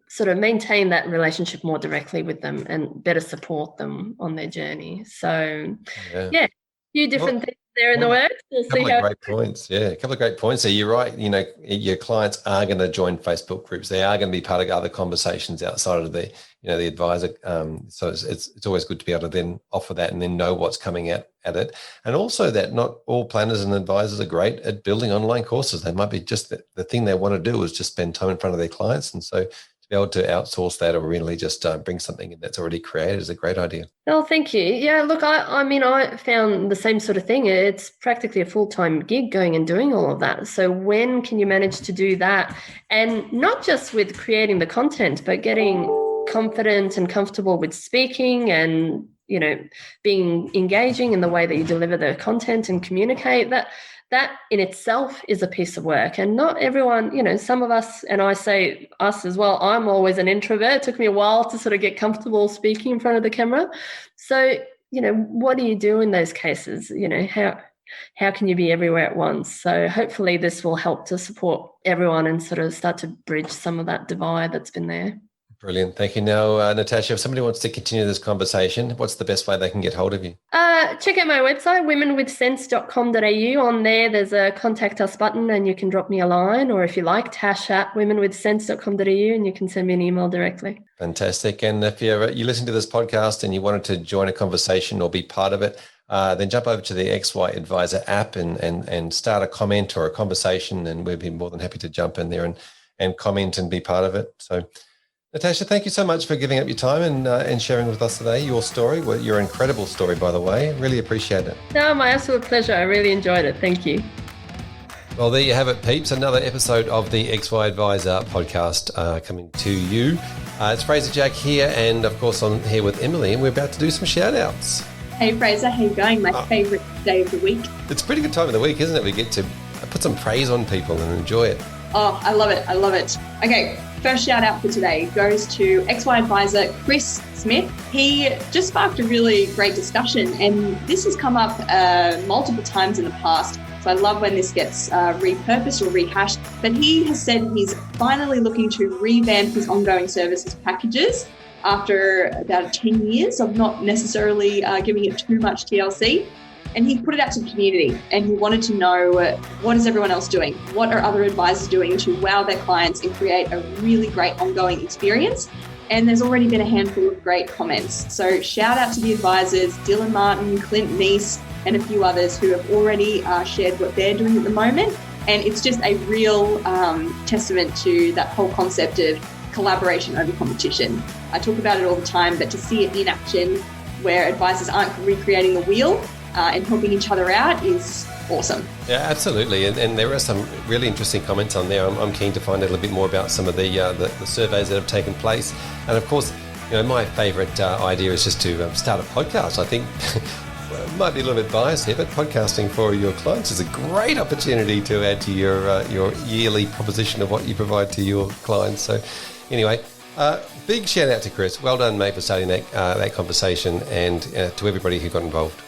sort of maintain that relationship more directly with them and better support them on their journey. So, yeah, a few different things there in the works. We'll see how. Great points. Yeah, a couple of great points. So you're right. Your clients are going to join Facebook groups. They are going to be part of other conversations outside of the advisor. So it's always good to be able to then offer that and then know what's coming at it. And also that not all planners and advisors are great at building online courses. They might be just the thing they want to do is just spend time in front of their clients. And so be able to outsource that or really just bring something in that's already created is a great idea. Oh, thank you. Yeah, look, I found the same sort of thing. It's practically a full-time gig going and doing all of that. So when can you manage to do that? And not just with creating the content, but getting confident and comfortable with speaking and, being engaging in the way that you deliver the content and communicate. That in itself is a piece of work. And not everyone, some of us, and I say us as well, I'm always an introvert. It took me a while to sort of get comfortable speaking in front of the camera. So, what do you do in those cases? How can you be everywhere at once? So hopefully this will help to support everyone and sort of start to bridge some of that divide that's been there. Brilliant. Thank you. Now, Natasha, if somebody wants to continue this conversation, what's the best way they can get hold of you? Check out my website, womenwithsense.com.au. On there's a contact us button and you can drop me a line, or if you like, tash@womenwithsense.com.au, and you can send me an email directly. Fantastic. And if you listen to this podcast and you wanted to join a conversation or be part of it, then jump over to the XY Advisor app and start a comment or a conversation, and we'd be more than happy to jump in there and comment and be part of it. So Natasha, thank you so much for giving up your time and sharing with us today your story. Your incredible story, by the way. Really appreciate it. No, my absolute pleasure. I really enjoyed it. Thank you. Well, there you have it, peeps. Another episode of the XY Advisor podcast coming to you. It's Fraser Jack here, and of course I'm here with Emily, and we're about to do some shout outs. Hey Fraser, how you going? My favourite day of the week. It's a pretty good time of the week, isn't it? We get to put some praise on people and enjoy it. Oh, I love it. I love it. Okay, first shout out for today goes to XY Advisor Chris Smith. He just sparked a really great discussion, and this has come up multiple times in the past. So I love when this gets repurposed or rehashed. But he has said he's finally looking to revamp his ongoing services packages after about 10 years of not necessarily giving it too much TLC. And he put it out to the community, and he wanted to know what is everyone else doing? What are other advisors doing to wow their clients and create a really great ongoing experience? And there's already been a handful of great comments. So shout out to the advisors, Dylan Martin, Clint Neese, and a few others who have already shared what they're doing at the moment. And it's just a real testament to that whole concept of collaboration over competition. I talk about it all the time, but to see it in action where advisors aren't recreating the wheel, and helping each other out is awesome. Yeah, absolutely. And there are some really interesting comments on there. I'm keen to find out a little bit more about some of the surveys that have taken place. And of course, my favourite idea is just to start a podcast. I think it might be a little bit biased here, but podcasting for your clients is a great opportunity to add to your yearly proposition of what you provide to your clients. So anyway, big shout out to Chris. Well done, mate, for starting that conversation, and to everybody who got involved.